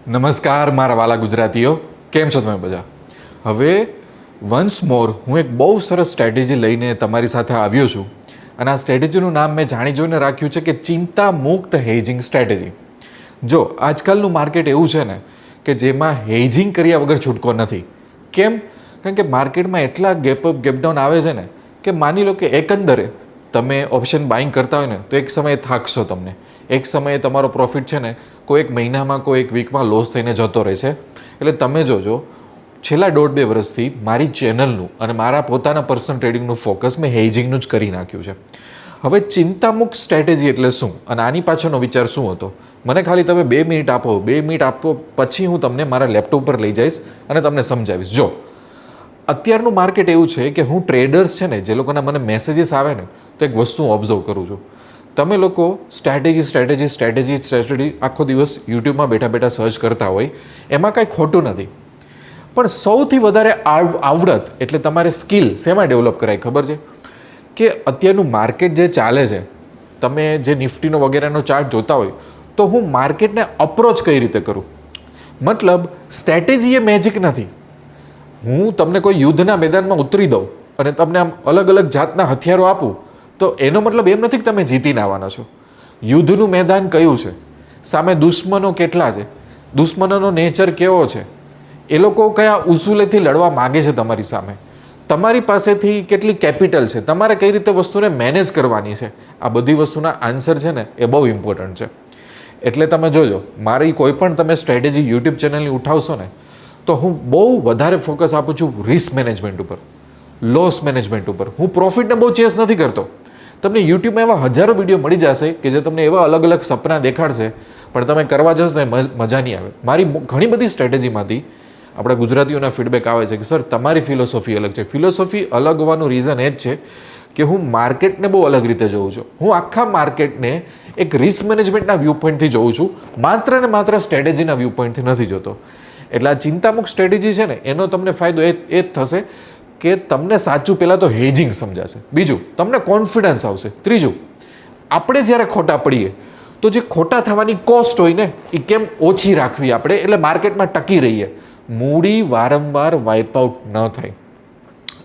નમસ્કાર મારા વાલા ગુજરાતીઓ, કેમ છો તમે બધા? હવે વન્સ મોર હું એક બહુ સરસ સ્ટ્રેટેજી લઈને તમારી સાથે આવ્યો છું અને આ સ્ટ્રેટેજીનું નામ મેં જાણી જોઈને રાખ્યું છે કે ચિંતા મુક્ત હેજિંગ સ્ટ્રેટેજી. જો આજકાલનું માર્કેટ એવું છે ને કે જેમાં હેજિંગ કર્યા વગર છૂટકો નથી. કેમ? કારણ કે માર્કેટમાં એટલા ગેપઅપ ગેપડાઉન આવે છે ને કે માની લો કે એકંદરે તમે ઓપ્શન બાઇંગ કરતા હોય ને તો એક સમયે થાકશો તમને, એક સમયે તમારો પ્રોફિટ છે ને કોઈ એક મહિનામાં કોઈ એક વીકમાં લોસ થઈને જતો રહે છે. એટલે તમે જોજો, છેલ્લા 1.5-2 વર્ષથી મારી ચેનલનું અને મારા પોતાના પર્સનલ ટ્રેડિંગનું ફોકસ મેં હેજિંગનું જ કરી નાખ્યું છે. હવે ચિંતામુક્ત સ્ટ્રેટેજી એટલે શું અને આની પાછળનો વિચાર શું હતો, મને ખાલી તમે 2 મિનિટ આપો. 2 મિનિટ આપો પછી હું તમને મારા લેપટોપ પર લઈ જઈશ અને તમને સમજાવીશ. જો અત્યારનું માર્કેટ એવું છે કે હું ટ્રેડર્સ છે ને જે લોકોના મને મેસેજીસ આવે ને તો એક વસ્તુ ઓબ્ઝર્વ કરું છું. તમે લોકો સ્ટ્રેટેજી આખો દિવસ યુટ્યુબમાં બેઠા બેઠા સર્ચ કરતા હોય, એમાં કાંઈ ખોટું નથી. પણ સૌથી વધારે આવડત એટલે તમારે સ્કિલ શેમાં ડેવલપ કરાય ખબર છે? કે અત્યારનું માર્કેટ જે ચાલે છે, તમે જે નિફ્ટીનો વગેરેનો ચાર્ટ જોતા હોય તો હું માર્કેટને અપ્રોચ કઈ રીતે કરું. મતલબ સ્ટ્રેટેજી એ મેજિક નથી. હું તમને કોઈ યુદ્ધના મેદાનમાં ઉતરી દઉં અને તમને આમ અલગ અલગ જાતના હથિયારો આપું તો એનો મતલબ એમ નથી કે તમે જીતીને આવવાના છો. યુદ્ધનું મેદાન કયું છે, સામે દુશ્મનો કેટલા છે, દુશ્મનોનો નેચર કેવો છે, એ લોકો કયા ઉસૂલેથી લડવા માગે છે તમારી સામે, તમારી પાસેથી કેટલી કેપિટલ છે, તમારે કઈ રીતે વસ્તુને મેનેજ કરવાની છે, આ બધી વસ્તુના આન્સર છે ને એ બહુ ઇમ્પોર્ટન્ટ છે. એટલે તમે જોજો, મારી કોઈ પણ તમે સ્ટ્રેટેજી યુટ્યુબ ચેનલની ઉઠાવશો ને તો હું બહુ વધારે ફોકસ આપું છું રિસ્ક મેનેજમેન્ટ ઉપર, લોસ મેનેજમેન્ટ ઉપર. હું પ્રોફિટને બહુ ચેસ નથી કરતો. તમને યુટ્યુબમાં એવા હજારો વિડીયો મળી જશે કે જે તમને એવા અલગ અલગ સપના દેખાડશે, પણ તમે કરવા જશો તો મજા નહીં આવે. મારી ઘણી બધી સ્ટ્રેટેજીમાંથી આપણા ગુજરાતીઓના ફીડબેક આવે છે કે સર તમારી ફિલોસોફી અલગ છે. ફિલોસોફી અલગ હોવાનું રીઝન એ જ છે કે હું માર્કેટને બહુ અલગ રીતે જોઉં છું. હું આખા માર્કેટને એક રિસ્ક મેનેજમેન્ટના વ્યૂ પોઈન્ટથી જોઉં છું, માત્ર ને માત્ર સ્ટ્રેટેજીના વ્યૂ પોઈન્ટથી નથી જોતો. એટલે આ ચિંતામુક્ત સ્ટ્રેટેજી છે ને એનો તમને ફાયદો એ જ થશે કે તમને સાચું પહેલાં તો હેજિંગ સમજાશે, બીજું તમને કોન્ફિડન્સ આવશે, ત્રીજું આપણે જ્યારે ખોટા પડીએ તો જે ખોટા થવાની કોસ્ટ હોય ને એ કેમ ઓછી રાખવી આપણે, એટલે માર્કેટમાં ટકી રહીએ, મૂડી વારંવાર વાઇપઆઉટ ન થાય.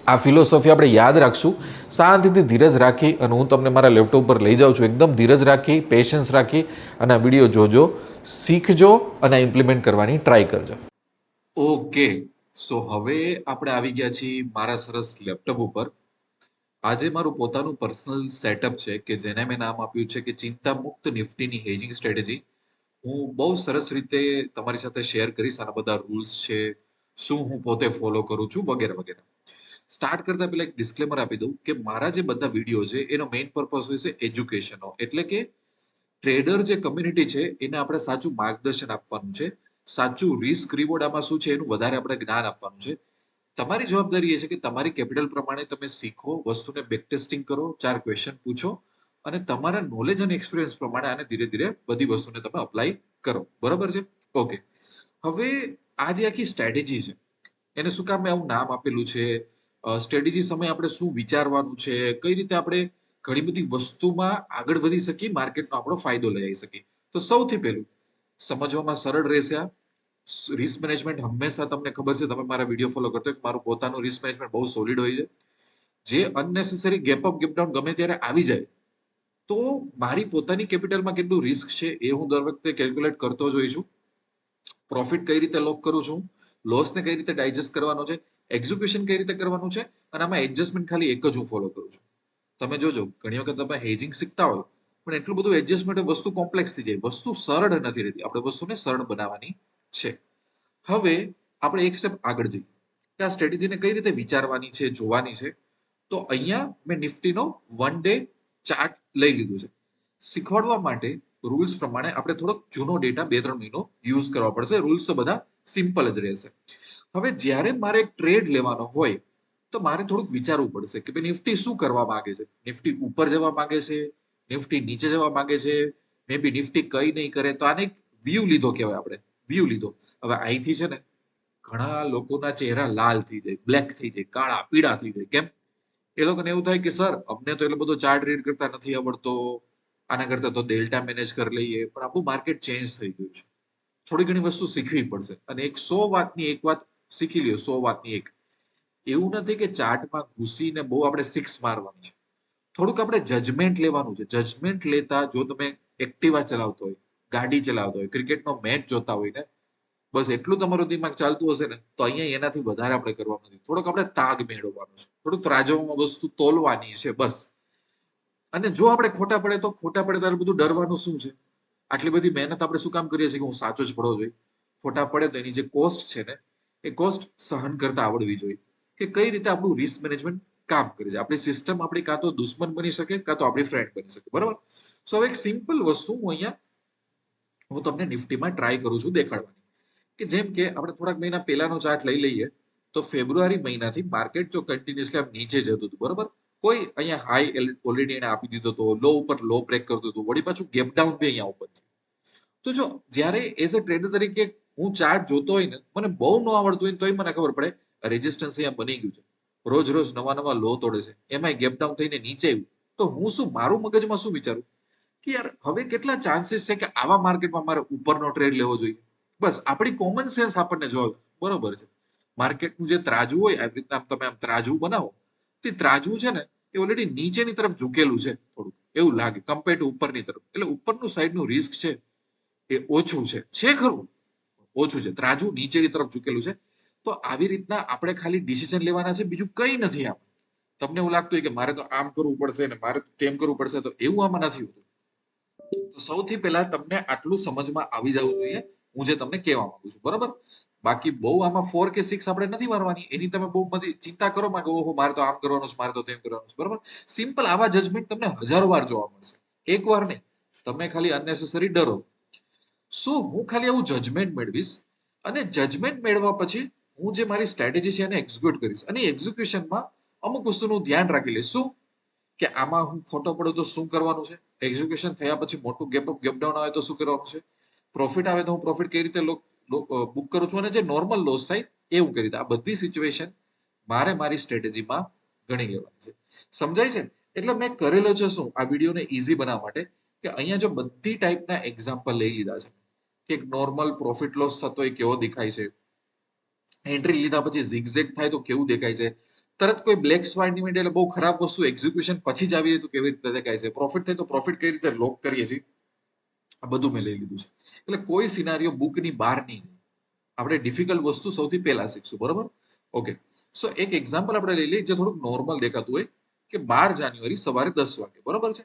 આ ફિલોસોફી આપણે યાદ રાખશું. શાંતિથી ધીરજ રાખી અને હું તમને મારા લેપટોપ પર લઈ જાઉં છું. એકદમ ધીરજ રાખી, પેશન્સ રાખી અને આ વિડીયો જોજો, શીખજો અને ઇમ્પ્લિમેન્ટ કરવાની ટ્રાય કરજો. ઓકે, સો હવે આપણે આવી ગયા છીએ મારા સરસ લેપટોપ ઉપર. આજે મારું પોતાનું પર્સનલ સેટઅપ છે કે જેને મેં નામ આપ્યું છે કે ચિંતા મુક્ત નિફ્ટીની હેજિંગ સ્ટ્રેટેજી. હું બહુ સરસ રીતે તમારી સાથે શેર કરીશ. આના બધા રૂલ્સ છે, શું હું પોતે ફોલો કરું છું વગેરે વગેરે. સ્ટાર્ટ કરતા પહેલા એક ડિસ્ક્લેમર આપી દઉં કે મારા જે બધા વિડીયો છે એનો મેઇન પર્પઝ હોય છે એજ્યુકેશનનો. એટલે કે ટ્રેડર જે કમ્યુનિટી છે એને આપણે સાચું માર્ગદર્શન આપવાનું છે, સાચું રિસ્ક રિવોર્ડ આમાં શું છે એનું વધારે આપણે જ્ઞાન આપવાનું છે. તમારી જવાબદારી એ છે કે તમારી કેપિટલ પ્રમાણે તમે શીખો, વસ્તુને બેક ટેસ્ટિંગ કરો, 4 ક્વેશ્ચન પૂછો અને તમારા નોલેજ અને એક્સપિરિયન્સ પ્રમાણે આને ધીરે ધીરે બધી વસ્તુને તમે અપ્લાય કરો. બરોબર છે? ઓકે. હવે આ જે આખી સ્ટ્રેટેજી છે એને શું કામ મેં આવું નામ આપેલું છે, સ્ટ્રેટેજી સમયે આપણે શું વિચારવાનું છે, કઈ રીતે આપણે ઘણી બધી વસ્તુમાં આગળ વધી શકીએ, માર્કેટનો આપણો ફાયદો લઈ શકીએ. તો સૌથી પહેલું સમજવામાં સરળ રહેશે આ રિસ્ક મેનેજમેન્ટ. હંમેશા તમને ખબર છે, તમે મારા વિડીયો ફોલો કરતો હોય, મારું પોતાનું રિસ્ક મેનેજમેન્ટ બહુ સોલિડ હોય છે. જે અનનેસેસરી ગેપઅપ ગેપડાઉન ગમે ત્યારે આવી જાય તો મારી પોતાની કેપિટલમાં કેટલું રિસ્ક છે એ હું દર વખતે કેલ્ક્યુલેટ કરતો જ હોઈ છું. પ્રોફિટ કઈ રીતે લોક કરું છું, લોસને કઈ રીતે ડાયજેસ્ટ કરવાનો છે, એક્ઝિક્યુશન કઈ રીતે કરવાનું છે અને આમાં એડજસ્ટમેન્ટ ખાલી એક જ હું ફોલો કરું છું. તમે જોજો, ઘણી વખત તમે હેજિંગ શીખતા હોય પણ એટલું બધું એડજસ્ટમેન્ટ વસ્તુ કોમ્પ્લેક્સ થઈ જાય, વસ્તુ સરળ નથી રહેતી. આપણે વસ્તુને સરળ બનાવવાની છે. હવે આપણે એક સ્ટેપ આગળ જઈએ કે આ સ્ટ્રેટેજીને કઈ રીતે વિચારવાની છે, જોવાની છે. તો અહીંયા મેં નિફ્ટીનો 1 ડે ચાર્ટ લઈ લીધું છે. શીખવાડવા માટે રૂલ્સ પ્રમાણે આપણે થોડોક જૂનો ડેટા 2-3 મહિનો યુઝ કરવા પડશે. રૂલ્સ તો બધા સિમ્પલ જ રહેશે. હવે જ્યારે મારે ટ્રેડ લેવાનો હોય તો મારે થોડુંક વિચારવું પડશે કે ભાઈ નિફ્ટી શું કરવા માંગે છે. નિફ્ટી ઉપર જવા માંગે છે, નિફ્ટી નીચે જવા માંગે છે, મે બી નિફ્ટી કઈ નહીં કરે. તો આને એક વ્યૂ લીધો કહેવાય, આપણે વ્યૂ લીધો. હવે અહીંથી છે ને ઘણા લોકોના ચહેરા લાલ થઈ જાય, બ્લેક થઈ જાય, કાળા પીળા થઈ જાય. કેમ? એ લોકોને એવું થાય કે સર અમને તો એટલો બધો ચાર્ટ રીડ કરતા નથી આવડતો, આના કરતા તો ડેલ્ટા મેનેજ કરી લઈએ. પણ આપણું માર્કેટ ચેન્જ થઈ ગયું છે. થોડી ઘણી વસ્તુ શીખવી પડશે. અને 100 વાતની એક વાત શીખી લ્યો, 100 વાતની એક. એવું નથી કે ચાર્ટમાં ઘૂસીને બહુ આપણે સિક્સ મારવાની છે. થોડુંક આપણે જજમેન્ટ લેવાનું છે. જજમેન્ટ લેતા જો તમે એક્ટિવા ચલાવતો હોય, ગાડી ચલાવતો હોય, ક્રિકેટનો મેચ જોતા હોય ને, બસ એટલું તમારું દિમાગ ચાલતું હશે ને, તો અહીંયા એનાથી વધારે આપણે કરવાનું નથી. થોડોક આપણે તાગ મેળવવાનો છે, થોડુંક ત્રાજવામાં વસ્તુ તોલવાની છે બસ. અને જો આપણે ખોટા પડે તો ખોટા પડે, ત્યારે બધું ડરવાનું શું છે? આટલી બધી મહેનત આપણે શું કામ કરીએ છીએ કે હું સાચો જ પડવો જોઈએ? ખોટા પડે તો એની જે કોસ્ટ છે ને, એ કોસ્ટ સહન કરતા આવડવી જોઈએ કે કઈ રીતે આપણું રિસ્ક મેનેજમેન્ટ કામ કરે છે. આપણી સિસ્ટમ આપણી કાં તો દુશ્મન બની શકે, કાં તો આપણી ફ્રેન્ડ બની શકે. બરાબર? સો હવે એક સિમ્પલ વસ્તુ હું તમને નિફ્ટીમાં ટ્રાય કરું છું દેખાડવાની, કે જેમ કે આપણે થોડાક મહિના પહેલાનો ચાર્ટ લઈ લઈએ, તો ફેબ્રુઆરી મહિનાથી માર્કેટ જો કન્ટિન્યુઅસલી આમ નીચે જતું હતું, બરોબર, કોઈ અહીંયા હાઈ ઓલરેડી એને આપી દીધો હતો, લો ઉપર લો બ્રેક કરતું હતું, વળી પાછું ગેપ ડાઉન બી અહીંયા ઉપર. તો જો જ્યારે એઝ અ ટ્રેડર તરીકે હું ચાર્ટ જોતો હોય ને, મને બહુ ન આવડતું હોય તોય મને ખબર પડે રેઝિસ્ટન્સ અહીંયા બની ગયું છે, રોજ રોજ નવા નવા લો તોડે છે, એમાંય ગેપ ડાઉન થઈને નીચે આવ્યું. તો હું શું, મારું મગજમાં શું વિચારું કે યાર હવે કેટલા ચાન્સીસ છે કે આવા માર્કેટમાં મારે ઉપરનો ટ્રેડ લેવો જોઈએ. બસ આપણી કોમન સેન્સ આપણને જો બરોબર છે. માર્કેટનું જે ત્રાજુ હોય, આવી રીતના તમે આમ ત્રાજુ બનાવો, તે ત્રાજુ છે ને એ ઓલરેડી નીચેની તરફ ઝૂકેલું છે, થોડું એવું લાગે કમ્પેર ટુ ઉપરની તરફ. એટલે ઉપરનું સાઈડનું રિસ્ક છે એ ઓછું છે ખરું, ઓછું છે. ત્રાજુ નીચેની તરફ ઝૂકેલું છે. તો આવી રીતના આપણે ખાલી ડિસિઝન લેવાના છે, બીજું કઈ નથી. આમ તમને એવું લાગતું હોય કે મારે તો આમ કરવું પડશે ને મારે તેમ કરવું પડશે, તો એવું આમાં નથી હોતું. તો સૌથી પહેલા તમને આટલું સમજમાં આવી જવું જોઈએ, હું જે તમને કહેવા માંગુ છું. બરાબર? બાકી બહુ આમાં 4 કે 6 આપણે નથી મારવાની, એની તમે બહુ બધી ચિંતા કરો માં કે ઓહો મારે તો આમ કરવાનું છે, મારે તો તેમ કરવાનું છે. બરાબર? સિમ્પલ આવા જજમેન્ટ તમને હજારો વાર જોવા મળશે, એક વાર નહીં. તમે ખાલી અનનેસેસરી ડરો. શું હું ખાલી આવું જજમેન્ટ મેળવીશ, અને જજમેન્ટ મેળવ્યા પછી હું જે મારી સ્ટ્રેટેજી છે એને એક્ઝિક્યુટ કરીશ, અને એક્ઝિક્યુશનમાં અમુક વસ્તુનું ધ્યાન રાખી લઈશ. શું કે આમાં હું ખોટો પડું તો શું કરવાનું છે, એક્ઝિક્યુશન થયા પછી મોટું ગેપ ડાઉન આવે તો શું કરવાનું છે, પ્રોફિટ આવે તો હું પ્રોફિટ કઈ રીતે બુક કરું છું, અને જે નોર્મલ લોસ થાય એ હું કઈ રીતે. આ બધી સિચ્યુએશન મારે મારી સ્ટ્રેટેજીમાં ગણી લેવાની છે. સમજાય છે? એટલે મેં કરેલો છે શું, આ વિડીયોને ઈઝી બનાવવા માટે, કે અહીંયા જો બધી ટાઈપના એક્ઝામ્પલ લઈ લીધા છે કે નોર્મલ પ્રોફિટ લોસ થતો હોય કેવો દેખાય છે, એન્ટ્રી લીધા પછી ઝિગઝેગ થાય તો કેવું દેખાય છે, તરત કોઈ બ્લેક સ્વાઇન ઇવેન્ટ એટલે બહુ ખરાબ વસ્તુ એક્ઝિક્યુશન પછી જ આવી તો કેવી રીતે દેખાય છે, પ્રોફિટ થાય તો પ્રોફિટ કઈ રીતે લોક કરીએ છીએ, આ બધું મેં લઈ લીધું છે. એટલે કોઈ સિનારીઓ બુકની બહાર નહીં જાય. આપણે ડિફિકલ્ટ વસ્તુ સૌથી પહેલા શીખશું. બરોબર? ઓકે. સો એક એક્ઝામ્પલ આપણે લઈ લઈએ જે થોડુંક નોર્મલ દેખાતું હોય, કે 12 જાન્યુઆરી સવારે 10 વાગે. બરોબર છે?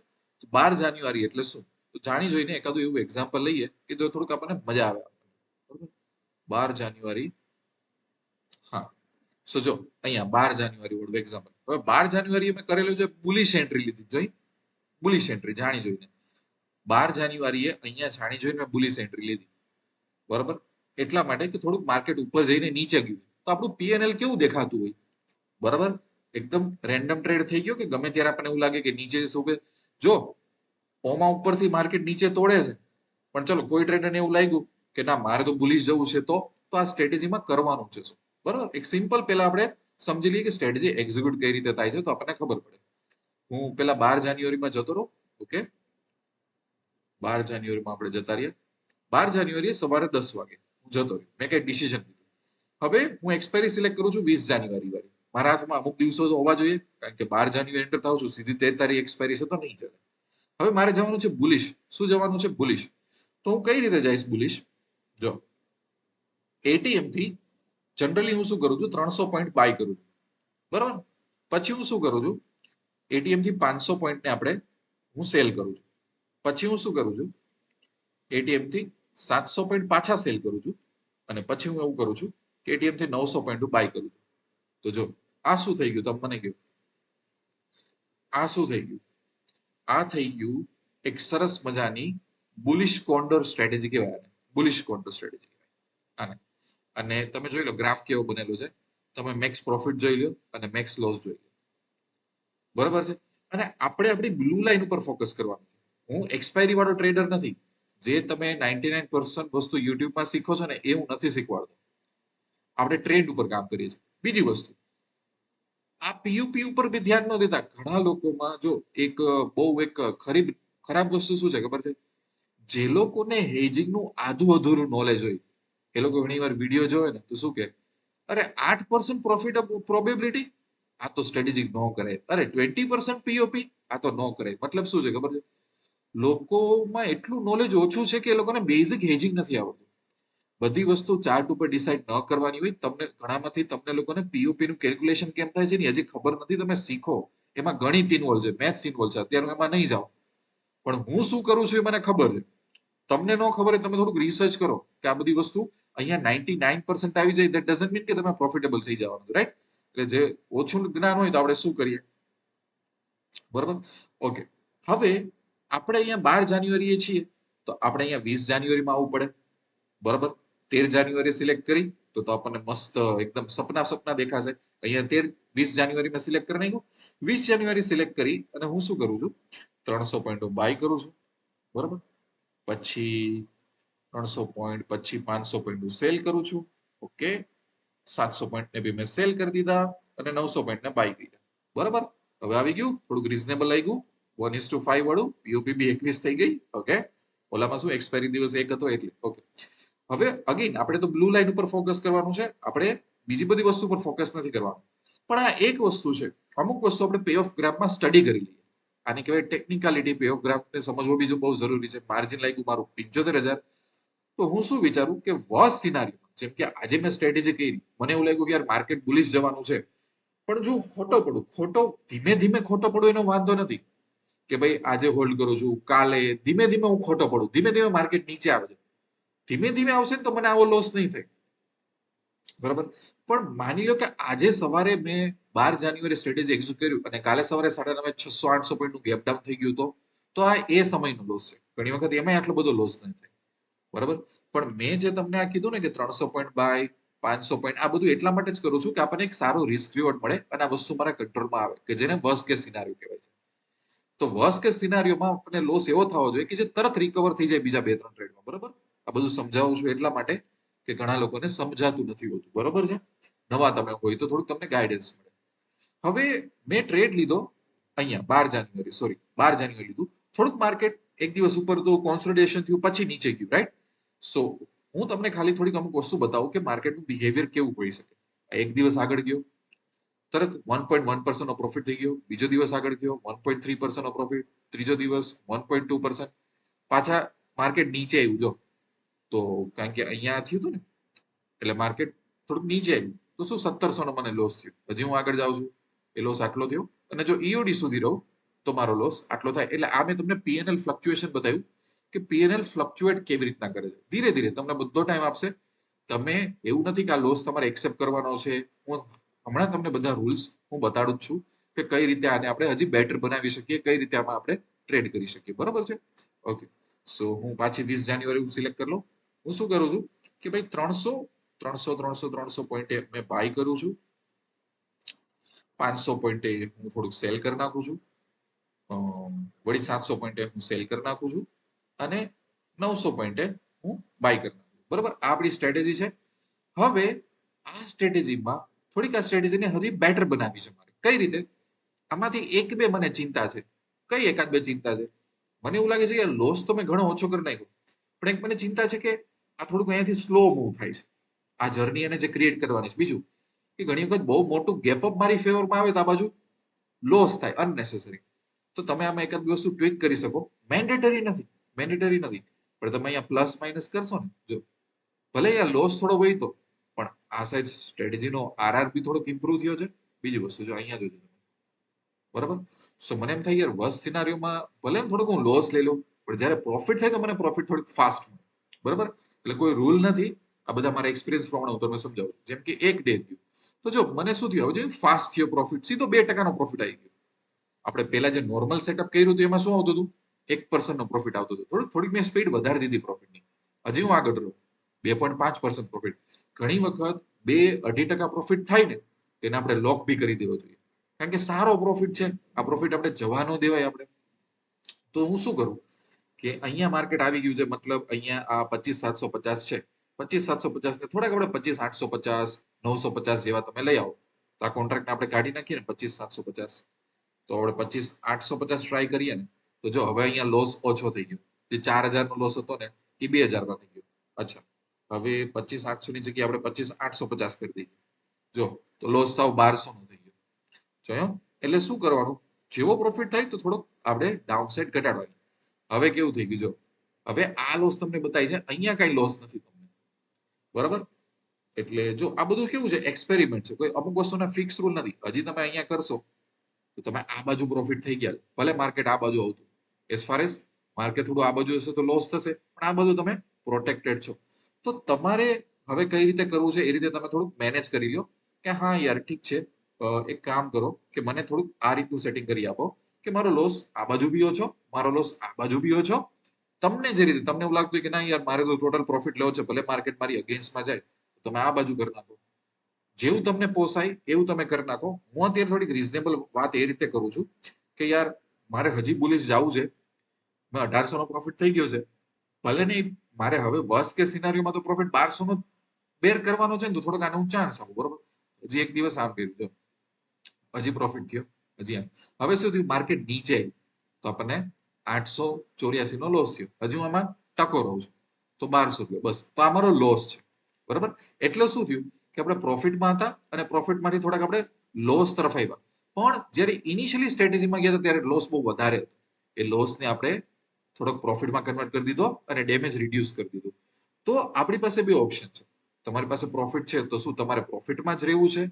12 જાન્યુઆરી એટલે શું, તો જાણી જોઈને એકાદું એવું એક્ઝામ્પલ લઈએ કે જો થોડુંક આપણને મજા આવે. બરોબર? 12 જાન્યુઆરી, હા. સો જો અહીંયા 12 જાન્યુઆરી વાળું એક્ઝામ્પલ. હવે 12 જાન્યુઆરી મેં કરેલું છે બુલિશ એન્ટ્રી લીધી, જોઈ બુલિશ એન્ટ્રી જાણી જોઈને. 12 જાન્યુઆરીએ અહીંયા જાણી જોઈને મેં બુલિશ એન્ટ્રી લીધી. બરોબર? એટલા માટે કે થોડુંક માર્કેટ ઉપર જઈને નીચે ગયું, તો આપણું પીએનએલ કેવું દેખાતું હોય? બરાબર? એકદમ રેન્ડમ ટ્રેડ થઈ ગયો કે ગમે ત્યારે આપણને એવું લાગે કે નીચે શું કે જો ઓમાં ઉપરથી માર્કેટ નીચે તોડે છે, પણ ચલો કોઈ ટ્રેડરને એવું લાગ્યું કે ના મારે તો બુલિશ જવું છે, તો આ સ્ટ્રેટેજીમાં કરવાનું છે શું? બરાબર? એક સિમ્પલ પેલા આપણે સમજી લઈએ કે સ્ટ્રેટેજી એક્ઝિક્યુટ કઈ રીતે થાય છે, તો આપણને ખબર પડે. હું પેલા 12 જાન્યુઆરીમાં જતો રહું. ઓકે, 12 જાન્યુઆરીમાં આપણે જતા રહ્યા. 12 જાન્યુઆરીએ સવારે 10 વાગે હું જતો રહ્યો, મેં કઈ ડિસિઝન લીધું. હવે હું એક્સપાયરી સિલેક્ટ કરું છું 20 જાન્યુઆરી વાળી. મારા હાથમાં અમુક દિવસો તો હોવા જોઈએ, કારણ કે 12 જાન્યુઆરી એન્ટર થાઉં છું, સીધી 13 તારીખ એક્સપાયરી છે તો નહીં ચાલે. હવે મારે જવાનું છે બુલિશ. શું જવાનું છે? બુલિશ. તો હું કઈ રીતે જઈશ બુલિશ? જો એટીએમ થી જનરલી હું શું કરું છું, 300 પોઈન્ટ બાય કરું છું. બરાબર? પછી હું શું કરું છું, એટીએમ થી 500 પોઈન્ટ ને આપણે હું સેલ કરું છું. પછી હું શું કરું છું, એટીએમ થી 700 પોઈન્ટ પાછા સેલ કરું છું. અને પછી હું એવું કરું છું કે એટીએમ થી 900 પોઈન્ટ બાય કરું છું. તો જો આ શું થઈ ગયું, તમે મને કહો, આ શું થઈ ગયું? આ થઈ ગયું એક સરસ મજાની બુલિશ કોન્ડોર સ્ટ્રેટેજી કહેવાય આને. બુલિશ કોન્ડોર સ્ટ્રેટેજી કહેવાય આને. અને તમે જોઈ લો ગ્રાફ કેવો બનેલો છે. તમે મેક્સ પ્રોફિટ જોઈ લો અને મેક્સ લોસ જોઈ લો. બરોબર છે? અને આપણે આપણી બ્લુ લાઈન ઉપર ફોકસ કરવાનું. હું એક્સપાયરી વાળો ટ્રેડર નથી. જે તમે 99% વસ્તુ યુટ્યુબમાં શીખો છો ને એ હું નથી શીખવાડતો. આપણે ટ્રેન્ડ ઉપર કામ કરીએ છીએ. બીજી વસ્તુ, આ પીયુપી ઉપર બી ધ્યાન ન દેતા ઘણા લોકોમાં જો એક બહુ એક ખરાબ વસ્તુ શું છે ખબર છે? જે લોકોને હેજિંગનું આધું અધૂરું નોલેજ હોય એ લોકો ઘણી વાર વિડીયો જોવે ને તો શું કે, અરે 8% પ્રોફિટ પ્રોબેબિલિટી, આ તો સ્ટ્રેટેજી ન કરે. અરે 20% પીઓપી, આ તો ન કરે. મતલબ શું છે ખબર છે? લોકોમાં એટલું નોલેજ ઓછું છે કે એ લોકોને બેઝિક હેજિંગ નથી આવડતું. બધી વસ્તુ ચાર્ટ ઉપર ડિસાઇડ ન કરવાની હોય. તમને ઘણામાંથી તમને લોકોને પીઓપી નું કેલ્ક્યુલેશન કેમ થાય છે ને હજી ખબર નથી. તમે શીખો, એમાં ગણિત ઇન્વોલ્વ છે, મેથ્સ ઇન્વોલ્વ છે. અત્યારે હું એમાં નહીં જાઉં, પણ હું શું કરું છું એ મને ખબર છે. તમને ન ખબર હોય તમે થોડુંક રિસર્ચ કરો કે આ બધી વસ્તુ અહીંયા 99% આવી જાય. દેટ ડઝન્ટ મીન કે તમે પ્રોફિટેબલ થઈ જવાનું, રાઈટ? એટલે જે ઓછું જ્ઞાન હોય તો આપણે શું કરીએ, બરોબર? ઓકે, હવે આપણે અહીંયા 12 જાન્યુઆરીએ છીએ તો આપણે અહીંયા 20 જાન્યુઆરીમાં આવવું પડે, બરોબર? 13 જાન્યુઆરી સિલેક્ટ કરી તો આપણને મસ્ત એકદમ સપના સપના દેખાશે. અહીંયા 20 જાન્યુઆરીમાં સિલેક્ટ કરી નાખ્યું. 20 જાન્યુઆરી સિલેક્ટ કરી અને હું શું કરું છું, 300 પોઈન્ટ બાય કરું છું, બરોબર? પછી 300 પોઈન્ટ, પછી 500 પોઈન્ટ સેલ કરું છું. ઓકે, 700 પોઈન્ટ ને બી મેં સેલ કરી દીધા અને 900 પોઈન્ટ ને બાય કર્યા, બરોબર? હવે આવી ગયું, થોડુંક રિઝનેબલ લાગ્યું. 1:5 વાળું પીઓપી બી 21 થઈ ગઈ. ઓકે, ઓલામાં શું એક્સપાયરી દિવસ 1 હતો એટલે. ઓકે, હવે અગેન આપણે તો બ્લુ લાઈન ઉપર ફોકસ કરવાનું છે. આપણે બીજી બધી વસ્તુ પર ફોકસ નથી કરવાનું. પણ આ એક વસ્તુ છે, અમુક વસ્તુ આપણે પે ઓફ ગ્રાફમાં સ્ટડી કરી લઈએ. આની કહેવાય ટેકનિકાલિટી. પે ઓફ ગ્રાફને સમજવો બીજું બહુ જરૂરી છે. માર્જિન લાગ્યું મારું 75,000, તો હું શું વિચારું કે વર્સ્ટ સિનારીઓ, જેમ કે આજે મેં સ્ટ્રેટેજી કરી, મને એવું લાગ્યું કે યાર માર્કેટ બુલિશ જવાનું છે, પણ જો ખોટો પડું, ખોટો ધીમે ધીમે ખોટો પડું એનો વાંધો નથી કે ભાઈ આજે હોલ્ડ કરું છું, કાલે ધીમે ધીમે હું ખોટો પડું, ધીમે ધીમે માર્કેટ નીચે આવે છે, ધીમે ધીમે આવશે ને તો મને આવો લોસ નહીં થાય, બરાબર? પણ માની લો કે આજે સવારે મેં 12 જાન્યુઆરી સ્ટ્રેટેજી એક્ઝિક્યુટ કર્યું અને કાલે સવારે 9:30 600-800 પોઈન્ટનું ગેપ ડાઉન થઈ ગયું, તો આ એ સમયનો લોસ છે. ઘણી વખત એમાં આટલો બધો લોસ નહીં થાય, બરાબર? પણ મેં જે તમને આ કીધું ને કે 300 પોઈન્ટ બાય 500 પોઈન્ટ, આ બધું એટલા માટે જ કરું છું કે આપણને એક સારો રિસ્ક રિવોર્ડ મળે અને આ વસ્તુ મારા કંટ્રોલમાં આવે, કે જેને વર્સ્ટ કેસ સિનારીઓ કહેવાય છે. તો વર્સ્ટ કેસ સિનારીઓમાં આપણને લોસ એવો થવો જોઈએ કે જે તરત રિકવર થઈ જાય બીજા 2-3 ટ્રેડમાં, બરાબર? આ બધું સમજાવું છું એટલા માટે કે ઘણા લોકોને સમજાતું નથી હોતું, બરોબર છે? નવા તમે હોય તો થોડુંક તમને ગાઈડન્સ મળે. હવે મેં ટ્રેડ લીધો અહીંયા 12 જાન્યુઆરી, સોરી 12 જાન્યુઆરી લીધું. થોડુંક માર્કેટ એક દિવસ ઉપર તો કોન્સોલિડેશન થયું, પછી નીચે ગયું, રાઈટ? સો હું તમને ખાલી થોડીક અમુક વસ્તુ બતાવું કે માર્કેટનું બિહેવિયર કેવું હોઈ શકે. એક દિવસ આગળ ગયો, તરત 1.1% નો પ્રોફિટ થઈ ગયો. બીજો દિવસ આગળ ગયો, 1.3% નો પ્રોફિટ. ત્રીજો દિવસ 1.2%. પાછા માર્કેટ નીચે આવ્યું જો, તો કારણ કે અહીંયા થયું હતું ને, એટલે માર્કેટ થોડુંક નીચે આવ્યું તો શું 1700 નો મને લોસ થયો. હજી હું આગળ જાઉં છું, એ લોસ આટલો થયો. અને જો ઈઓડી સુધી રહું તો મારો લોસ આટલો થાય. એટલે આ મેં તમને પીએનએલ ફ્લક્ચ્યુએશન બતાવ્યું કે પીએનએલ ફ્લક્ચ્યુએટ કેવી રીતના કરે છે. ધીરે ધીરે તમને બધો ટાઈમ આપશે. તમે એવું નથી કે આ લોસ તમારે એક્સેપ્ટ કરવાનો છે. હું હમણાં તમને બધા રૂલ્સ હું બતાડું જ છું કે કઈ રીતે આને આપણે હજી બેટર બનાવી શકીએ, કઈ રીતે આમાં આપણે ટ્રેડ કરી શકીએ, બરોબર છે? ઓકે, સો હું પાછી 20 જાન્યુઆરી સિલેક્ટ કરી લઉં. હું શું કરું છું કે ભાઈ 300 પોઈન્ટે મેં બાય કરું છું, 500 પોઈન્ટે હું થોડુંક સેલ કરી નાખું છું, વળી 700 પોઈન્ટે હું સેલ કરી નાખું છું અને 900 પોઈન્ટે હું બાય કરી નાખું છું, બરોબર? આ આપણી સ્ટ્રેટેજી છે. હવે આ સ્ટ્રેટેજીમાં થોડીક આ સ્ટ્રેટેજીને હજી બેટર બનાવી છે મારે. કઈ રીતે? આમાંથી એક બે મને ચિંતા છે. કઈ એકાદ બે ચિંતા છે? મને એવું લાગે છે કે લોસ તો મેં ઘણો ઓછો કરી નાખ્યો, પણ એક મને ચિંતા છે કે આ થોડુંક અહીંયાથી સ્લો મૂવ થાય છે, આ જર્ની એને જે ક્રિએટ કરવાની છે. બીજું કે ઘણી વખત બહુ મોટું ગેપઅપ મારી ફેવરમાં આવે તો આ બાજુ લોસ થાય અનનેસેસરી. તો તમે આમાં એકાદ વસ્તુ ટ્વીક કરી શકો. મેન્ડેટરી નથી, મેન્ડેટરી નથી, પણ તમે અહીંયા પ્લસ માઇનસ કરશો ને, જો ભલે અહીંયા લોસ થોડો હોય તો પણ આ સાઈડ સ્ટ્રેટેજીનો આરઆર બી થોડોક ઇમ્પ્રુવ થયો છે. બીજી વસ્તુ જો અહીંયા જોજો તમે, બરાબર? સો મને એમ થાય યાર વર્સ્ટ સિનારીઓમાં ભલે થોડુંક હું લોસ લઈ લઉં, પણ જ્યારે પ્રોફિટ થાય તો મને પ્રોફિટ થોડીક ફાસ્ટ મળે, બરાબર? એટલે કોઈ રૂલ નથી, આ બધા મારા એક્સપિરિયન્સ પ્રમાણે હું તમને સમજાવું. જેમ કે એક ડે થયું તો જો મને શું થયું, હવે ફાસ્ટ થયો પ્રોફિટ, સીધો 2% પ્રોફિટ આવી ગયો. આપણે પહેલા જે નોર્મલ સેટઅપ કર્યું હતું એમાં શું આવતું હતું, 1% નો પ્રોફિટ આવતો હતો. થોડીક મેં સ્પીડ વધારી દીધી પ્રોફિટની, હજી હું આગળ રહું, 2.5% પ્રોફિટ. ઘણી વખત 2-2.5% પ્રોફિટ થાય ને તેને આપણે લોક બી કરી દેવો જોઈએ, કારણ કે સારો પ્રોફિટ છે. આ પ્રોફિટ આપણે જવા ન દેવાય આપણે. તો હું શું કરું કે અહીંયા માર્કેટ આવી ગયું છે, મતલબ અહીંયા આ 25,750 છે, 25,750 ને થોડાક આપણે 25,850 950 જેવા તમે લઈ આવો તો આ કોન્ટ્રાક્ટ આપણે કાઢી નાખીએ ને 25,750, તો આપણે 25,850 ટ્રાય કરીએ ને, તો જો હવે અહીંયા લોસ ઓછો થઈ ગયો. જે 4,000 નો લોસ હતો ને એ 2,000 માં થઈ ગયો. અચ્છા, હવે 25,800 ની જગ્યાએ આપણે 25,850 કરી દઈએ. જો તો લોસ સાવ 1,200 નો થઈ ગયો. જોયો? એટલે શું કરવાનું, જેવો પ્રોફિટ થાય તો થોડોક આપણે ડાઉનસાઇડ ઘટાડવાની. હવે કેવું થઈ ગયું, જો હવે આ લોસ તમને બતાવી છે, અહીંયા કઈ લોસ નથી તમને, બરાબર? એટલે જો આ બધું કેવું છે, એક્સપેરિમેન્ટ છે, કોઈ અમુક વસ્તુના ફિક્સ રૂલ નથી. હજી તમે અહીંયા કરશો તો તમે આ બાજુ પ્રોફિટ થઈ ગયા, ભલે માર્કેટ આ બાજુ આવતું, એઝ ફાર એઝ માર્કેટ થોડું આ બાજુ હશે તો લોસ થશે, પણ આ બધું તમે પ્રોટેક્ટેડ છો. તો તમારે હવે કઈ રીતે કરવું છે એ રીતે તમે થોડુંક મેનેજ કરી લો કે હા યાર ઠીક છે, એક કામ કરો કે મને થોડુંક આ રીતનું સેટિંગ કરી આપો કે મારો લોસ આ બાજુ બી ઓછો, મારો લોસ આ બાજુ બી ઓછો. તમને જે રીતે તમને એવું લાગતું હોય કે ના યાર મારે તો ટોટલ પ્રોફિટ લેવો છે, ભલે માર્કેટ મારી અગેન્સ્ટમાં જાય, તો તમે આ બાજુ કરી નાખો. જેવું તમને પોસાય એવું તમે કરી નાખો. હું અત્યારે થોડીક રિઝનેબલ વાત એ રીતે કરું છું કે યાર મારે હજી બુલિશ જવું છે, મેં 1,800 નો પ્રોફિટ થઈ ગયો છે, ભલે નહીં મારે હવે વર્સ કે સિનારીઓમાં તો પ્રોફિટ 1,200 નો બેર કરવાનો છે ને, તો થોડોક આને હું ચાન્સ આપું, બરોબર? હજી એક દિવસ આમ કર્યું છે, હજી પ્રોફિટ થયો, હજી એમ. હવે શું થયું, માર્કેટ નીચે આવ્યું તો આપણને 884 નો લોસ થયો, હજુ આમાં ટકો રહું છું તો 1,200 થયો, બસ. તો આ મારો લોસ છે, બરાબર? એટલે શું થયું કે આપણે પ્રોફિટમાં હતા અને પ્રોફિટમાંથી થોડાક આપણે લોસ તરફ આવ્યા. પણ જ્યારે ઇનિશિયલી સ્ટ્રેટેજીમાં ગયા હતા ત્યારે લોસ બહુ વધારે હતો. એ લોસને આપણે થોડોક પ્રોફિટમાં કન્વર્ટ કરી દીધો અને ડેમેજ રિડ્યુસ કરી દીધું. તો આપણી પાસે બે ઓપ્શન છે. તમારી પાસે પ્રોફિટ છે તો શું તમારે પ્રોફિટમાં જ રહેવું છે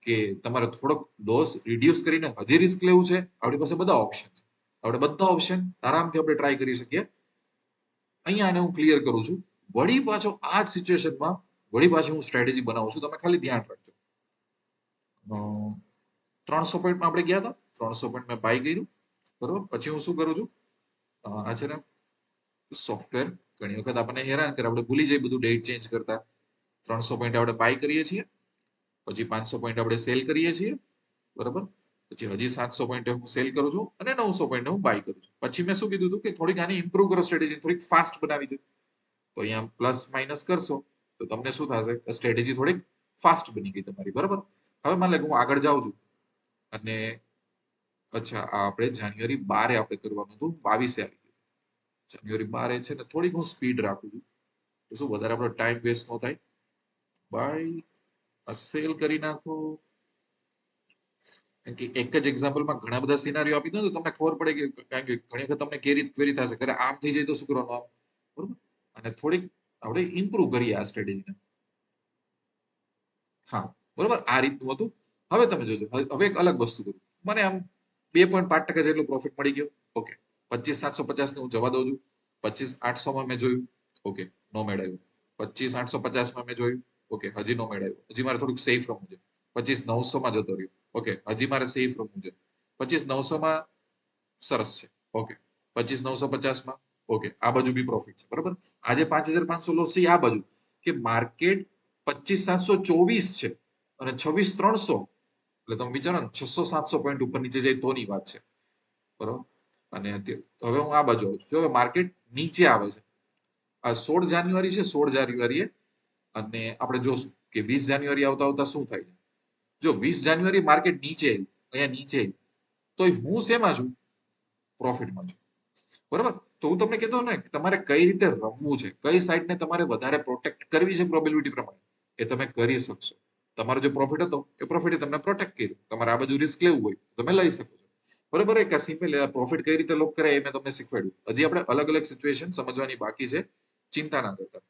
કે તમારે થોડોક લોસ રિડ્યુસ કરીને હજી રિસ્ક લેવું છે? આપણી પાસે બધા ઓપ્શન છે. આપણે બધા ઓપ્શન આરામથી આપણે ટ્રાય કરી શકીએ. અહીંયા આને હું ક્લિયર કરું છું. વળી પાછો આ જ સિચ્યુએશનમાં વળી પાછી હું સ્ટ્રેટેજી બનાવું છું, તમે ખાલી ધ્યાન રાખજો. 300 પોઈન્ટમાં આપણે ગયા હતા, 300 પોઈન્ટ મેં બાય કર્યું, બરોબર? પછી હું શું કરું છું, આ છે ને સોફ્ટવેર ઘણી વખત આપણને હેરાન કરે, આપણે ભૂલી જઈએ બધું ડેટ ચેન્જ કરતા. 300 પોઈન્ટ આપણે બાય કરીએ છીએ, પછી 500 પોઈન્ટ આપણે સેલ કરીએ છીએ, બરાબર? પછી હજી 700 પોઈન્ટ હું સેલ કરું છું અને 900 પોઈન્ટ હું બાય કરું છું. પછી મેં શું કીધું હતું કે થોડીક આની ઇમ્પ્રુવ કરો સ્ટ્રેટેજી, થોડીક ફાસ્ટ બનાવી છે. તો અહીંયા પ્લસ માઇનસ કરશો તો તમને શું થશે, સ્ટ્રેટેજી થોડીક ફાસ્ટ બની ગઈ તમારી, બરાબર? હવે માન લે હું આગળ જાઉં છું અને અચ્છા આ આપણે જાન્યુઆરી 12 આપણે કરવાનું હતું, 22 આવી ગયું. જાન્યુઆરી 12 છે ને થોડીક હું સ્પીડ રાખું છું તો શું વધારે આપણો ટાઈમ વેસ્ટ ન થાય. બાય સેલ કરી નાખો. કે એક જ એક્ઝામ્પલમાં ઘણા બધા સિનારીઓ આપી દો તો તમને ખબર પડે કે કારણ કે ઘણી વખત તમને ક્વેરી થશે કે આમ થઈ જાય તો શું કરવાનું આમ, બરોબર? અને થોડીક આપણે ઇમ્પ્રુવ કરીએ આ સ્ટ્રેટેજીને. હા, બરોબર, આ રીતનું હતું. હવે તમે જોજો, હવે એક અલગ વસ્તુ કરું. મને આમ 2.5% જેટલો પ્રોફિટ મળી ગયો. ઓકે, 25,750 ને હું જવા દઉં છું. 25,800 મેં જોયું, ઓકે, નો મેળવ્યું. 25,850 મેં જોયું, ઓકે, હજી નો મેળવ્યું. હજી મારે થોડુંક સેફ રમવું છે. 25,900 જતો રહ્યો, ઓકે, હજી મારે સેફ રમવું છે. 25,900 સરસ છે, ઓકે. 25,950 ઓકે, આ બાજુ બી પ્રોફિટ છે, બરોબર? આજે 5,500 લોસ છે આ બાજુ, કે માર્કેટ 25,724 છે અને 26,300, એટલે તમે વિચારો ને 600-700 પોઈન્ટ ઉપર નીચે જાય તોની વાત છે, બરોબર? અને હવે હું આ બાજુ આવું છું. જો હવે માર્કેટ નીચે આવે છે, આ 16 જાન્યુઆરી છે, 16 જાન્યુઆરીએ, અને આપણે જોશું કે 20 જાન્યુઆરી આવતા આવતા શું થાય છે. જો 20 જાન્યુઆરી માર્કેટ નીચે આવ્યું, અહીંયા નીચે આવ્યું, તો હું શેમાં છું? પ્રોફિટમાં છું, બરોબર? તો હું તમને કહેતો ને તમારે કઈ રીતે રમવું છે, કઈ સાઈડને તમારે વધારે પ્રોટેક્ટ કરવી છે પ્રોબેબિલિટી પ્રમાણે, એ તમે કરી શકશો. તમારો જે પ્રોફિટ હતો એ પ્રોફિટ તમને પ્રોટેક્ટ કર્યું. તમારે આ બધું રિસ્ક લેવું હોય તો તમે લઈ શકો છો, બરોબર? એક સિમ્પલ પ્રોફિટ કઈ રીતે લોક કરે એ મેં તમને શીખવાડ્યું. હજી આપણે અલગ અલગ સિચ્યુએશન સમજવાની બાકી છે, ચિંતા ના કરતા.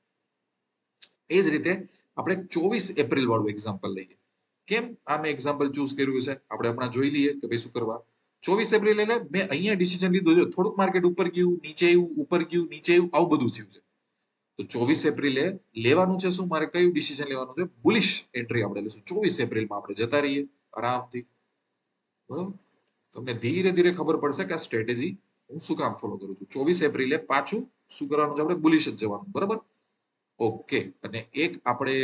એ જ રીતે આપણે 24 એપ્રિલ વાળું એક્ઝામ્પલ લઈએ. કેમ આ મેં એક્ઝામ્પલ ચૂઝ કર્યું છે આપણે હમણાં જોઈ લઈએ કે ભાઈ શું કરવા. 24 એપ્રિલ એટલે મેં અહીંયા ડિસિઝન લીધું છે, થોડુંક માર્કેટ ઉપર ગયું, નીચે આવ્યું, ઉપર ગયું, નીચે આવ્યું, આવું બધું થયું છે. તો 24 એપ્રિલે લેવાનું છે શું, મારે કયું ડિસિઝન લેવાનું છે? બુલિશ એન્ટ્રી આપણે લઈશું. 24 એપ્રિલમાં આપણે જતા રહીએ આરામથી, બરોબર? તમને ધીરે ધીરે ખબર પડશે કે આ સ્ટ્રેટેજી હું શું કામ ફોલો કરું છું. 24 એપ્રિલે પાછું શું કરવાનું છે? આપણે બુલિશ જ જવાનું, બરાબર? ઓકે. અને એક આપણે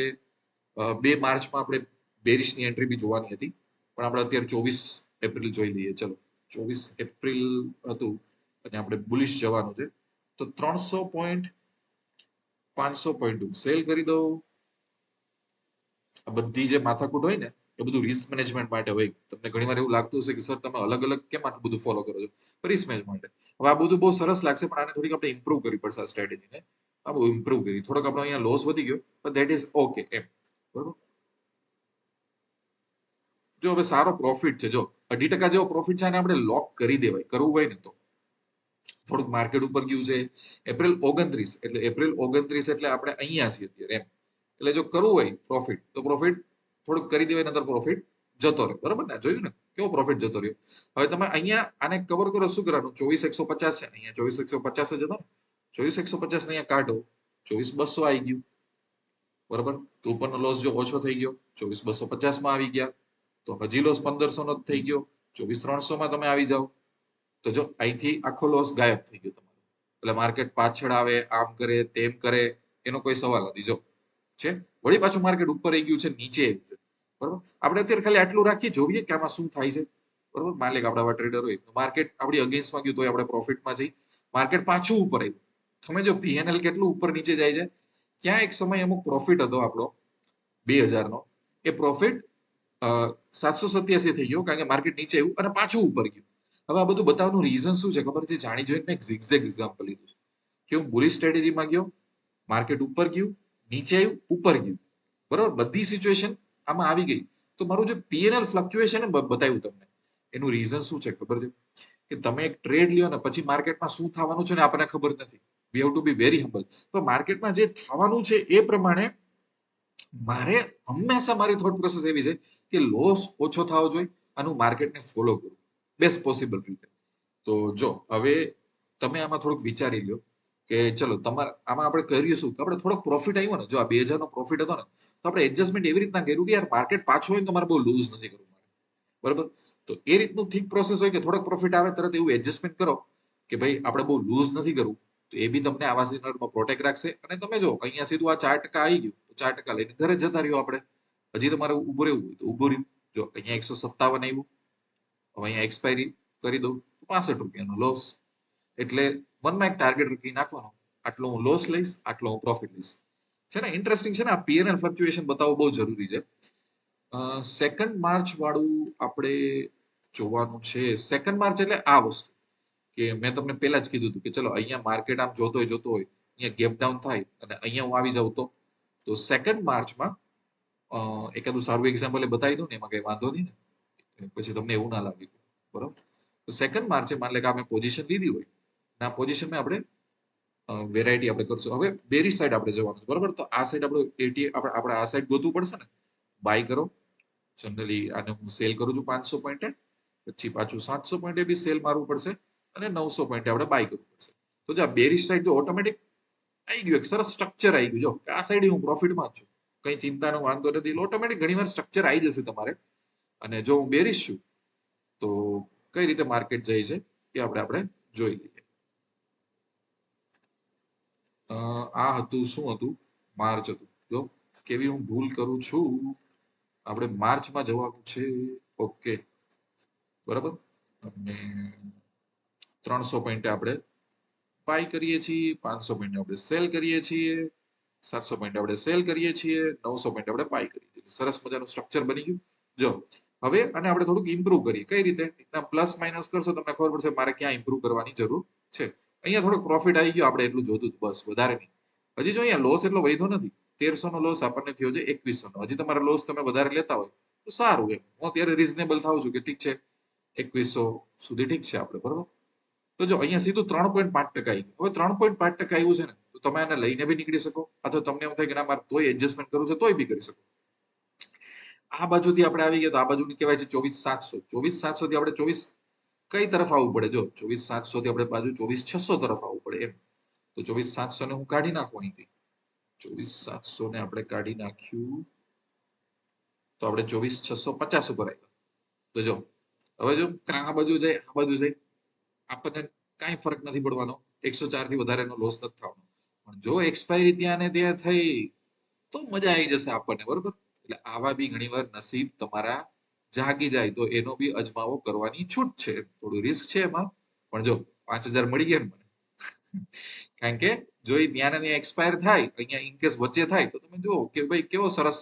2 માર્ચમાં આપણે બેરિશની એન્ટ્રી બી જોવાની હતી, પણ આપણે અત્યારે 24 એપ્રિલ જોઈ લઈએ. ચલો, 24 એપ્રિલ હતું અને આપણે બુલિશ જવાનું છે. તો 300 પોઈન્ટ 500 પોઈન્ટ સેલ કરી દઉં. આ બધી જે માથાકૂટ હોય ને એ બધું રિસ્ક મેનેજમેન્ટ માટે હોય. તમને ઘણીવાર એવું લાગતું હશે કે સર તમે અલગ અલગ કેમ આટલું બધું ફોલો કરો છો? રિસ્ક મેનેજમેન્ટ માટે. હવે આ બધું બહુ સરસ લાગશે, પણ આને થોડીક આપણે ઇમ્પ્રુવ કરવી પડશે આ સ્ટ્રેટેજીને. આ બહુ ઇમ્પ્રુવ કરી. થોડોક આપણો અહીંયા લોસ વધી ગયો, પણ ધેટ ઇઝ ઓકે એમ. બરોબર. જો હવે સારો પ્રોફિટ છે, જો 2% જેવો પ્રોફિટ છે, આને આપણે લોક કરી દેવાય કરવું હોય ને તો. થોડુંક માર્કેટ ઉપર ગયું છે એપ્રિલ 29, એટલે એપ્રિલ 29 એટલે આપણે અહીંયા છીએ અત્યારે એમ. એટલે જો કરવું હોય પ્રોફિટ તો પ્રોફિટ થોડુંક કરી દેવાય, નતર પ્રોફિટ જતો રહે. બરોબર ને? જોયું ને કેવો પ્રોફિટ જતો રહ્યો. હવે તમે અહીંયા આને કવર કરો, શું કરવાનું? 24,150 છે, અહીંયા 24,150 જ હતો ને. 24,150 ને અહીંયા કાઢો, 24,200 આવી ગયું. બરોબર. તો ઉપરનો લોસ જો ઓછો થઈ ગયો, 24,250 માં આવી ગયા. તો હજી લોસ 1,500 નો થઈ ગયો, 24,300 માં તમે આવી જાઓ. તો જો અહીંથી આખો લોસ ગાયબ થઈ ગયો તમારો. એટલે માર્કેટ પાછળ આવે, આમ કરે, તેમ કરે, એનો કોઈ સવાલ નથી. જો છે વળી પાછું માર્કેટ ઉપર આવી ગયું છે, નીચે આવ્યું છે. બરોબર. આપણે અત્યારે ખાલી આટલું રાખીએ, જોઈએ કે આમાં શું થાય છે. બરોબર. માલિક આપણા આવા ટ્રેડર હોય તો માર્કેટ આપણી અગેન્સ્ટમાં ગયું તો આપણે પ્રોફિટમાં જઈ, માર્કેટ પાછું ઉપર આવ્યું. તમે જો પીએનએલ કેટલું ઉપર નીચે જાય છે. ક્યાં એક સમય અમુક પ્રોફિટ હતો આપણો 2,000 નો, એ પ્રોફિટ 787 થઈ ગયો, કારણ કે માર્કેટ નીચે આવ્યું અને પાછું ઉપર ગયું. હવે આ બધું બતાવવાનું રીઝન શું છે ખબર છે? જાણી જોઈને મેં એક ઝિગઝેગ એક્ઝામ્પલ લીધું છે કે હું બુલિશ સ્ટ્રેટેજીમાં ગયો, માર્કેટ ઉપર ગયું, નીચે આવ્યું, ઉપર ગયું. બરોબર. બધી સિચ્યુએશન આમાં આવી ગઈ. તો મારું જે પીએનએલ ફ્લક્ચ્યુએશન બતાવ્યું તમને, એનું રીઝન શું છે ખબર છે? કે તમે એક ટ્રેડ લ્યો ને પછી માર્કેટમાં શું થવાનું છે ને આપણને ખબર નથી. We have to be very humble. તો માર્કેટમાં જે થવાનું છે એ પ્રમાણે મારે હંમેશા મારી થોટ પ્રોસેસ એવી છે કે લોસ ઓછો થવો જોઈએ, અને હું માર્કેટને ફોલો કરું બેસ્ટ પોસિબલ રીતે. તો જો હવે તમે આમાં થોડુંક વિચારી લ્યો કે ચલો તમારે આમાં આપણે કરીશું તો આપણે થોડોક પ્રોફિટ આવ્યો ને, જો આ 2,000 નો પ્રોફિટ હતો ને, તો આપણે એડજસ્ટમેન્ટ એવી રીતના કર્યું કે યાર માર્કેટ પાછું હોય તો મારે બહુ લૂઝ નથી કરવું મારે. બરોબર. તો એ રીતનું થિંક પ્રોસેસ હોય કે થોડોક પ્રોફિટ આવે તરત એવું એડજસ્ટમેન્ટ કરો કે ભાઈ આપણે બહુ લૂઝ નથી કરવું. તો એ બી તમને આવા સિનારીઓમાં પ્રોટેક્ટ રાખશે. અને તમે જો અહીંયા સીધું આ 4% આવી ગયું, તો 4% લઈને ઘરે જતા રહ્યો આપણે. હજી તમારે ઉભું રહેવું હોય તો ઉભું રહ્યું. જો અહીંયા 157 આવ્યું, હવે અહીંયા એક્સપાયરી કરી દઉં તો 65 રૂપિયાનો લોસ. એટલે મનમાં એક ટાર્ગેટ રાખી નાખવાનો, આટલો હું લોસ લઈશ, આટલો હું પ્રોફિટ લઈશ. છે ને ઇન્ટરેસ્ટિંગ છે ને? આ પીએનએલ ફ્લક્ચ્યુએશન બતાવવું બહુ જરૂરી છે. 2 માર્ચ વાળું આપણે જોવાનું છે. 2 માર્ચ એટલે આ વસ્તુ કે મેં તમને પહેલા જ કીધું હતું કે ચલો અહીંયા માર્કેટ આમ જોતો હોય અહીંયા ગેપ ડાઉન થાય અને અહીંયા હું આવી જાઉં તો 2 માર્ચમાં એકાદું સારું એક્ઝામ્પલ બતાવી દઉં ને, એમાં કઈ વાંધો નહીં ને, પછી તમને એવું ના લાગે. બરોબર. તો 2 માર્ચે માની લે કે આપણે પોઝિશન લીધી હોય, આ પોઝિશનમાં આપણે વેરાયટી આપણે કરશું. હવે બેરિશ સાઈડ આપણે જવાનું છે. બરોબર. તો આ સાઈડ આપણે આપણે આ સાઈડ ગોતવું પડશે ને. બાય કરો. જનરલી આને હું સેલ કરું છું 500 પોઈન્ટે, પછી પાછું 700 પોઈન્ટે બી સેલ મારવું પડશે અને 900 પોઈન્ટે આપણે બાય કરવું પડશે. તો જો આ બેરિશ સાઈડ જો ઓટોમેટિક આવી ગયું, એક સરસ સ્ટ્રક્ચર આવી ગયું. જો આ સાઈડ હું પ્રોફિટમાં છું, કઈ ચિંતાનો વાંધો નથી. ઓટોમેટિક ઘણીવાર સ્ટ્રક્ચર આવી જશે તમારે. અને જો હું બેરિશ છું તો કઈ રીતે માર્કેટ જાય છે એ આપણે જોઈ લઈએ. આ હતું શું હતું? માર્ચ હતું. જો કેવી હું ભૂલ કરું છું. આપણે માર્ચમાં જવાનું છે. ઓકે. બરાબર. અને 300 પોઈન્ટે આપણે બાય કરીએ છીએ, 500 પોઈન્ટ આપણે સેલ કરીએ છીએ, 700 પોઈન્ટ આપણે સેલ કરીએ છીએ, 900 પોઈન્ટ આપણે બાય કરીએ છીએ. સરસ મજાનું સ્ટ્રક્ચર બની ગયું. જો હવે આને આપણે થોડુંક ઇમ્પ્રુવ કરીએ. કઈ રીતે? પ્લસ માઇનસ કરશો તમને ખબર પડશે મારે ક્યાં ઇમ્પ્રુવ કરવાની જરૂર છે. અહીંયા થોડોક પ્રોફિટ આવી ગયો, આપણે એટલું જોતું બસ, વધારે નહીં. હજી જો અહીંયા લોસ એટલો વધ્યો નથી. 1,300 નો લોસ આપણને થયો છે 2,100 નો. હજી તમારા લોસ તમે વધારે લેતા હોય તો સારું. એમ હું અત્યારે રિઝનેબલ થાઉં છું કે ઠીક છે 2,100 સુધી ઠીક છે આપણે. બરોબર. તો જો અહીંયા સીધું 3.5% આવ્યું. હવે 3.5% આવ્યું છે ને, તો તમે આને લઈને બી નીકળી શકો, અથવા તમને એમ થાય કે ના મારે તોય એડજસ્ટમેન્ટ કરવું છે તોય બી કરી શકો. આ બાજુથી આપણે આવી ગયા તો આ બાજુની કહેવાય છે 24,700. 24,700 થી આપણે 24 કઈ તરફ આવવું પડે? જો 24,700 થી આપણે બાજુ 24,600 તરફ આવવું પડે એમ. તો 24,700 ને હું કાઢી નાખું અહીંથી. 24,700 ને આપણે કાઢી નાખ્યું તો આપણે 24,650 ઉપર આવ્યા. તો જો હવે જો આ બાજુ જાય, આ બાજુ જાય, આપણને કાંઈ ફરક નથી પડવાનો. 104 થી વધારેનો લોસ નથી થવાનો. પણ જો એક્સપાયરી ત્યાં ને ત્યાં થઈ તો મજા આવી જશે આપણને. બરોબર. એટલે આવા બી ઘણીવાર નસીબ તમારા જાગી જાય તો એનો બી અજમાવો કરવાની છૂટ છે. થોડું રિસ્ક છે એમાં, પણ જો 5,000 મળી ગયા ને મને, કારણ કે જો એ ત્યાં ને ત્યાં એક્સપાયર થાય, અહીંયા ઇનકેસ વચ્ચે થાય તો તમે જુઓ કે ભાઈ કેવો સરસ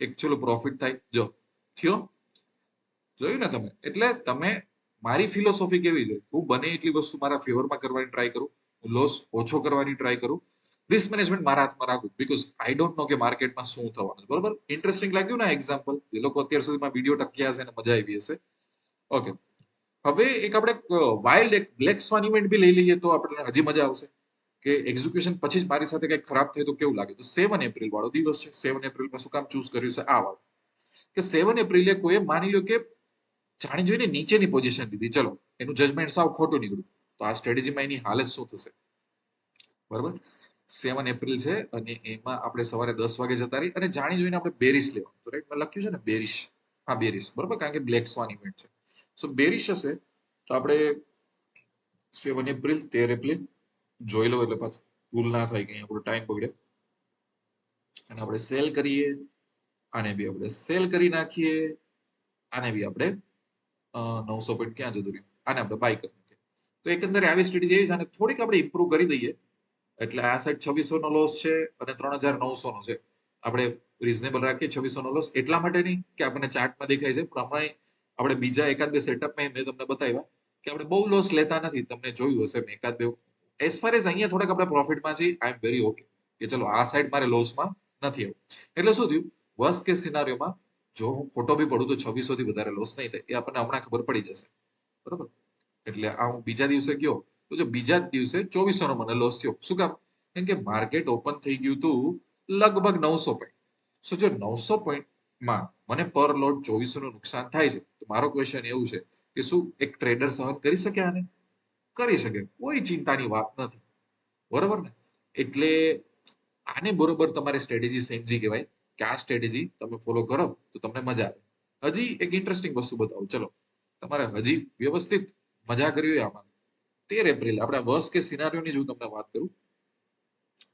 એકચ્યુઅલ પ્રોફિટ થાય. જો થયો? જોયું ને તમે? એટલે તમે મારી ફિલોસોફી કેવી છે, હું બને એટલી વસ્તુ મારા ફેવરમાં કરવાની ટ્રાય કરું, હું લોસ ઓછો કરવાની ટ્રાય કરું, રિસ્ક મેનેજમેન્ટ મારા હાથમાં રાખું, બીકોઝ આઈ ડોન્ટ નો કે માર્કેટમાં શું થવાનું છે. બરોબર? ઇન્ટરેસ્ટિંગ લાગ્યું ને એક્ઝામ્પલ? જે લોકો અત્યાર સુધીમાં વિડીયો ટક્યા હશે અને મજા આવી હશે. ઓકે, હવે એક આપણે વાઇલ્ડ એક બ્લેક સ્વાન ઇવેન્ટ બી લઈ લઈએ તો આપણે હજી મજા આવશે કે એક્ઝિક્યુશન પછી જ મારી સાથે કંઈક ખરાબ થાય તો કેવું લાગે. તો 7 એપ્રિલ વાળો દિવસ છે. 7 એપ્રિલ શું કામ ચૂઝ કર્યું છે આ વાળું? કે 7 એપ્રિલે કોઈ માની લ્યો કે જાણી જોઈને નીચેની પોઝિશન લીધી, ચલો એનું જજમેન્ટ સાવ ખોટું નીકળ્યું, તો આ સ્ટ્રેટેજીમાં એની હાલત શું થશે? બરાબર? 7 એપ્રિલ છે અને એમાં આપણે સવારે 10 વાગે જતા રહી અને જાણી જોઈને આપણે બેરિશ લેવાનું. તો રાઈટ, મેં લખ્યું છે ને બેરિશ. હા, બેરિશ. બરાબર, કારણ કે બ્લેક સ્વાન ઇવેન્ટ છે. સો બેરિશ હશે તો આપણે 7 એપ્રિલ 13 એપ્રિલ જોઈ લો એટલે પાછું ભૂલ ના થાય કે આપણો ટાઈમ બગડે. અને આપણે સેલ કરીએ, આને બી આપણે સેલ કરી નાખીએ, આને બી આપણે 900 પોઈન્ટ ક્યાં જતું રહ્યું, આને આપણે બાય કરી નાખીએ. તો એકંદરે આવી સ્ટ્રેટેજી એવી છે અને થોડીક આપણે ઇમ્પ્રુવ કરી દઈએ એટલે આ સાઈડ 2600 નો લોસ છે અને 3900 નો છે. આપણે રિઝનેબલ રાખીએ 2600 નો લોસ, એટલા માટે નહીં કે આપણને ચાર્ટમાં દેખાય છે, પણ હમણાં આપણે બીજા એકાદ બે સેટઅપમાં મેં તમને બતાવ્યા કે આપણે બહુ લોસ લેતા નથી. તમને જોયું હશે મેં એકાદ બે એઝ ફાર એઝ અહીંયા થોડાક આપણે પ્રોફિટમાં છીએ, આઈ એમ વેરી ઓકે કે ચલો આ સાઈડ મારે લોસમાં નથી આવ્યું. એટલે શું થયું, વર્સ્ટ કેસ સિનારીઓમાં જો હું ખોટો બી પડું તો 2600 થી વધારે લોસ નહીં થાય, એ આપણને હમણાં ખબર પડી જશે. બરોબર? એટલે આ હું બીજા દિવસે ગયો તો જો બીજા જ દિવસે 2400 નો મને લોસ થયો. શું કામ? કેમ કે માર્કેટ ઓપન થઈ ગયું હતું લગભગ 900 પોઈન્ટ. સો જો 900 પોઈન્ટમાં મને પર લોટ 2400 નું નુકસાન થાય છે, તો મારો ક્વેશ્ચન એવું છે કે શું એક ટ્રેડર સહન કરી શકે આને? કરી શકે, કોઈ ચિંતાની વાત નથી. બરોબર ને? એટલે આને બરોબર તમારે સ્ટ્રેટેજી સમજી કહેવાય કે આ સ્ટ્રેટેજી તમે ફોલો કરો તો તમને મજા આવે. હજી એક ઇન્ટરેસ્ટિંગ વસ્તુ બતાવું, ચલો તમારે હજી વ્યવસ્થિત મજા કરવી હોય આમાં, 13 એપ્રિલ આપણે વર્સ્ટ કેસ સિનારીઓની જ હું તમને વાત કરું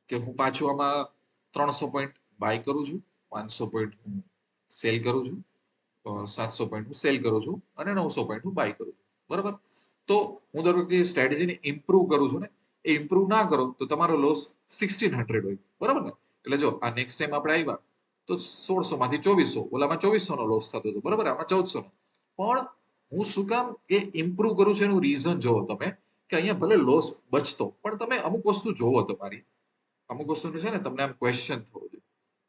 કે હું પાછું આમાં 300 પોઈન્ટ બાય કરું છું, 500 પોઈન્ટ હું સેલ કરું છું, 700 પોઈન્ટ હું સેલ કરું છું અને 900 પોઈન્ટ હું બાય કરું છું. બરાબર? તો હું દર વખતે સ્ટ્રેટેજીને ઇમ્પ્રુવ કરું છું ને, એ ઇમ્પ્રુવ ના કરો તો તમારો લોસ 1600 હોય. બરાબર ને? એટલે જો આ નેક્સ્ટ ટાઈમ આપણે આવ્યા તો 1600 માંથી 2400, ઓલામાં 2400 નો લોસ થતો હતો. બરાબર? આમાં 1400 નો. પણ હું શું કામ એ ઇમ્પ્રુવ કરું છું એનું રીઝન જોવો તમે કે અહીંયા ભલે લોસ બચતો પણ તમે અમુક વસ્તુ જોવો, તમારી અમુક વસ્તુનું છે ને તમને આમ ક્વેશ્ચન થવો જોઈએ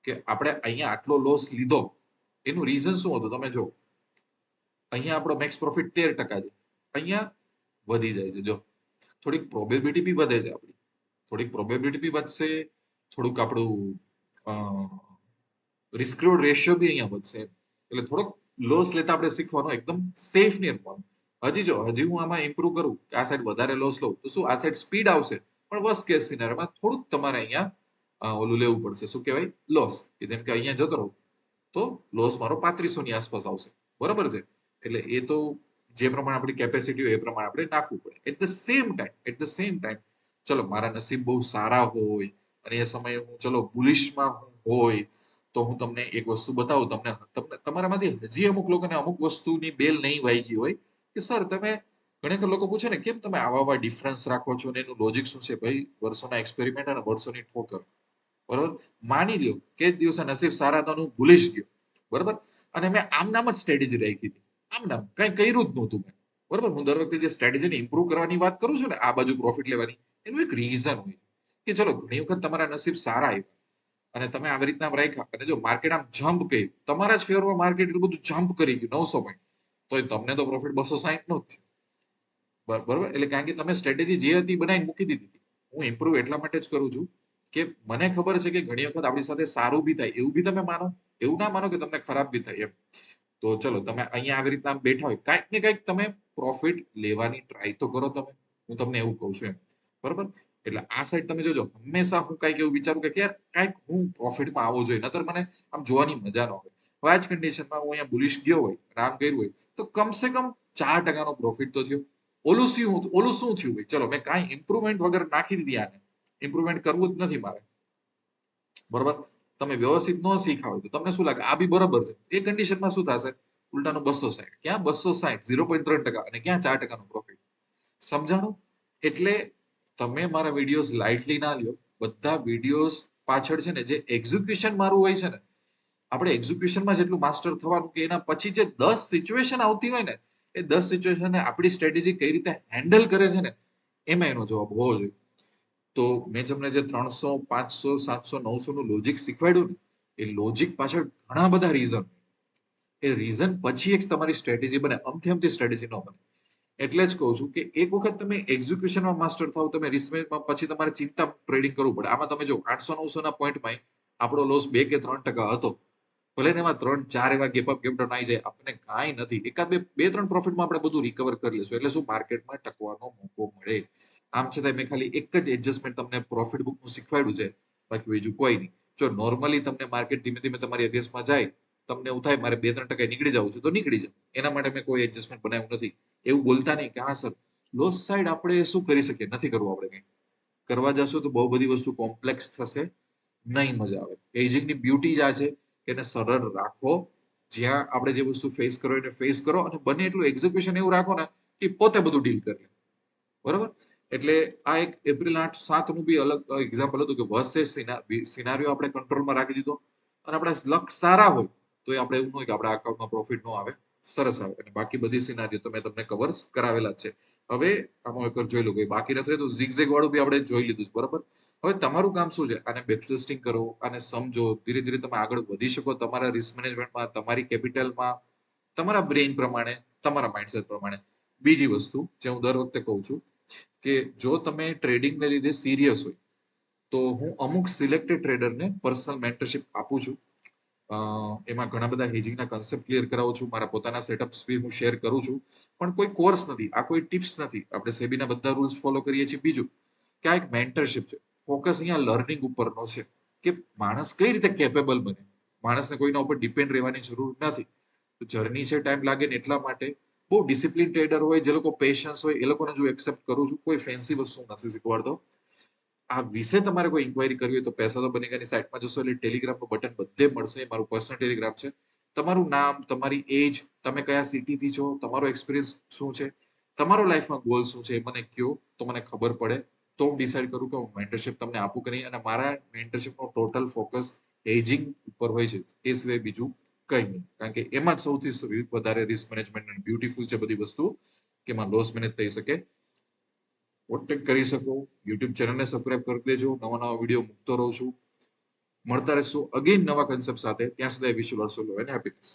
કે આપણે અહીંયા આટલો લોસ લીધો એનું રીઝન શું હતું. તમે જો અહીંયા આપણો મેક્સ પ્રોફિટ 13% છે, અહીંયા વધી જાય છે. જો થોડીક પ્રોબેબિલિટી બી વધે છે, આપણી થોડીક પ્રોબેબિલિટી બી વધશે, થોડુંક આપણું રિસ્ક રિવોર્ડ રેશિયો બી અહીંયા વધશે. એટલે થોડોક લોસ લેતા આપણે શીખવાનું, એકદમ સેફ નહીં રમવાનું. હજી હું આમાં ઇમ્પ્રુવ કરું કે આ સાઈડ વધારે લોસ લઉં તો શું આ સાઈડ સ્પીડ આવશે, પણ વર્સ્ટ કેસ સિનારીઓમાં થોડુંક તમારે અહીંયા ઓલું લેવું પડશે, શું કહેવાય, લોસ. કે જેમ કે અહીંયા જતો રહું તો લોસ મારો 3500 ની આસપાસ આવશે. બરાબર છે? એટલે એ તો જે પ્રમાણે આપણી કેપેસિટી હોય એ પ્રમાણે આપણે નાખવું પડે. એટ ધ સેમ ટાઈમ ચલો મારા નસીબ બહુ સારા હોય અને એ સમયે હું ચલો બુલિશમાં હોય તો હું તમને એક વસ્તુ બતાવું, તમને તમારામાંથી હજી અમુક લોકોને અમુક વસ્તુની બેલ નહીં વાગી હોય કે સર તમે, ઘણી લોકો પૂછે ને કેમ તમે આવા ડિફરન્સ રાખો છો ને એનું લોજિક શું છે? ભાઈ, વર્ષોના એક્સપેરિમેન્ટ અને વર્ષોની ઠોકર. બરોબર? માની લ્યો કે દિવસે નસીબ સારા હતા હું ભૂલી જ ગયો. બરોબર? અને મેં આમ નામ જ સ્ટ્રેટેજી રાખી હતી, આમ નામ કઈ કર્યું જ નહોતું મેં. બરોબર? હું દર વખતે જે સ્ટ્રેટેજીને ઇમ્પ્રુવ કરવાની વાત કરું છું ને, આ બાજુ પ્રોફિટ લેવાની, એનું એક રીઝન હોય કે ચલો ઘણી વખત તમારા નસીબ સારા આવ્યા અને તમે આવી રીતના રાખ્યા અને જો માર્કેટ આમ જમ્પ કર્યું, તમારા જ ફેવરમાં માર્કેટ એટલું બધું જમ્પ કરી ગયું 900 પોઈન્ટ, તો તમને તો પ્રોફિટ 260 નો જ થયો. બરોબર? એટલે કારણ કે તમે સ્ટ્રેટેજી જે હતી બનાવીને મૂકી દીધી. હું ઇમ્પ્રુવ એટલા માટે જ કરું છું કે મને ખબર છે કે ઘણી વખત આપણી સાથે સારું બી થાય, એવું બી તમે માનો, એવું ના માનો કે તમને ખરાબ બી થાય એમ. તો ચલો તમે અહીંયા આવી રીતના બેઠા હોય, કાંઈક ને કાંઈક તમે પ્રોફિટ લેવાની ટ્રાય તો કરો તમે. હું તમને એવું કહું છું એમ. બરોબર? એટલે આ સાઈડ તમે જોજો, હંમેશા હું કાંઈક એવું વિચારું કે યાર કાંઈક હું પ્રોફિટમાં આવવો જોઈએ, નતર મને આમ જોવાની મજા ન હોય. હવે આ જ કન્ડિશનમાં હું અહીંયા બુલિશ ગયો હોય, રામ કર્યું હોય તો કમસે કમ 4% નો પ્રોફિટ તો થયો. ઓલું શું થયું ભાઈ? ચલો મેં કાંઈ ઇમ્પ્રુવમેન્ટ વગર નાખી દીધી આને, ઇમ્પ્રુવમેન્ટ કરવું જ નથી મારે. બરોબર? તમે વ્યવસ્થિત ન શીખા હોય તો તમને શું લાગે આ બી બરોબર છે, એ કન્ડિશનમાં શું થશે? ઉલટાનું 260, ક્યાં 260, 0.3% અને ક્યાં 4% નો પ્રોફિટ. સમજાણું? એટલે તમે મારા વિડીયોઝ લાઇટલી ના લ્યો. બધા વિડીયોઝ પાછળ છે ને જે એક્ઝિક્યુશન મારું હોય છે ને, આપણે એક્ઝિક્યુશનમાં જેટલું માસ્ટર થવાનું કે એના પછી જે 10 સિચ્યુએશન આવતી હોય ને એ 10 સિચ્યુએશનને આપણી સ્ટ્રેટેજી કઈ રીતે હેન્ડલ કરે છે ને એમાં એનો જવાબ હોવો જોઈએ. તો મેં તમને જે 300 500 700 900 નું લોજિક શીખવાડ્યું ને એ લોજિક પાછળ ઘણા બધા રીઝન, એ રીઝન પછી એક તમારી સ્ટ્રેટેજી બને, અમથી સ્ટ્રેટેજી ન બને. એટલે જ કહું છું કે એક વખત તમે એક્ઝિક્યુશનમાં માસ્ટર થાવ, તમે રિસ્ક મેનેજમેન્ટ પછી તમારે ચિંતા ટ્રેડિંગ કરવું પડે. આમાં તમે જો 800 900 ના પોઈન્ટમાં આપણો લોસ 2 કે 3% હતો, ભલે ને એમાં 3 4 એવા ગેપ અપ ગેપ ડાઉન આવી જાય, આપણને કાંઈ નથી, એકાદ બે ત્રણ પ્રોફિટમાં આપણે બધું રિકવર કરી લેશું. એટલે શું માર્કેટમાં ટકવાનો મોકો મળે. આમ છતાં મેં ખાલી એક જ એડજસ્ટમેન્ટ તમને પ્રોફિટ બુકનું શીખવાડ્યું છે, બાકી બીજું કોઈ નહીં. જો નોર્મલી તમને માર્કેટ ધીમે ધીમે તમારી અગેન્સ્ટમાં જાય, તમને એવું થાય મારે 2 3% નીકળી જવું છે, તો નીકળી જાય. એના માટે મેં કોઈ એડજસ્ટમેન્ટ બનાવ્યું નથી. એવું બોલતા નહીં કે હા સર લોસ સાઈડ આપણે શું કરી શકીએ, નથી કરવું. આપણે કંઈ કરવા જશો તો બહુ બધી વસ્તુ કોમ્પ્લેક્સ થશે, નહીં મજા આવે. એજિંગની બ્યુટી જ આ છે કે એને સરળ રાખો. જ્યાં આપણે જે વસ્તુ ફેસ કરો એને ફેસ કરો, અને બને એટલું એક્ઝિક્યુશન એવું રાખો ને કે પોતે બધું ડીલ કરી લે. બરોબર. એટલે આ એક એપ્રિલ 8 7 નું બી અલગ એક્ઝામ્પલ હતું કે વર્ષે સિનારીઓ આપણે કંટ્રોલમાં રાખી દીધો, અને આપણા લક સારા હોય તો એ આપણે એવું ન હોય કે આપણા અકાઉન્ટમાં પ્રોફિટ ન આવે, સરસ આવે. અને બાકી બધી સિનારીઓ તો મેં તમને કવર કરાવેલા જ છે. હવે આમાં એકવાર જોઈ લો કે બાકી નથી રહેતું, ઝિગઝેગ વાળું બી આપણે જોઈ લીધું છે. બરોબર. હવે તમારું કામ શું છે, આને બેક ટેસ્ટિંગ કરો, આને સમજો, ધીરે ધીરે તમે આગળ વધી શકો તમારા રિસ્ક મેનેજમેન્ટમાં, તમારી કેપિટલમાં, તમારા બ્રેઇન પ્રમાણે, તમારા માઇન્ડસેટ પ્રમાણે. બીજી વસ્તુ જે હું દર વખતે કહું છું કે જો તમે ટ્રેડિંગને લીધે સિરિયસ હોય તો હું અમુક સિલેક્ટેડ ટ્રેડરને પર્સનલ મેન્ટરશિપ આપું છું. એમાં ઘણા બધા હેજિંગના કન્સેપ્ટ ક્લિયર કરાવું છું, મારા પોતાના સેટઅપ્સ બી હું શેર કરું છું. પણ કોઈ કોર્સ નથી, આ કોઈ ટિપ્સ નથી. આપણે સેબીના બધા રૂલ્સ ફોલો કરીએ છીએ. બીજું કે આ એક મેન્ટરશિપ છે. ફોકસ અહીંયા લર્નિંગ ઉપરનો છે કે માણસ કઈ રીતે કેપેબલ બને. માણસને કોઈના ઉપર ડિપેન્ડ રહેવાની જરૂર નથી. તો જર્ની છે, ટાઈમ લાગે ને, એટલા માટે બહુ ડિસિપ્લિન ટ્રેડર હોય, જે લોકો પેશન્સ હોય, એ લોકોને જો એક્સેપ્ટ કરું છું. કોઈ ફેન્સી વસ્તુ નથી શીખવાડતો. આ વિશે તમારે કોઈ ઇન્ક્વાયરી કરવી હોય તો પૈસા તો બનેગાની સાઇટમાં જશો એટલે ટેલિગ્રામનું બટન બધે મળશે. એ મારું પર્સનલ ટેલિગ્રામ છે. તમારું નામ, તમારી એજ, તમે કયા સિટીથી છો, તમારો એક્સપિરિયન્સ શું છે, તમારો લાઈફમાં ગોલ શું છે, એ મને કહો તો મને ખબર પડે. તો હું ડિસાઈડ કરું કે હું મેન્ટરશિપ તમને આપું કે નહીં. અને મારા મેન્ટરશિપનો ટોટલ ફોકસ એજિંગ ઉપર હોય છે, એ સિવાય બીજું કંઈ નહીં. કારણ કે એમાં સૌથી વધારે રિસ્ક મેનેજમેન્ટ અને બ્યુટીફુલ છે બધી વસ્તુ, કે એમાં લોસ મેનેજ થઈ શકે, પ્રોટેક્ટ કરી શકો. યુટ્યુબ ચેનલને સબસ્ક્રાઇબ કરી દેજો, નવા નવા વિડીયો મૂકતો રહું છું. મળતા રહેશું અગેન નવા કન્સેપ્ટ સાથે. ત્યાં સુધી wish you lots of love and happiness.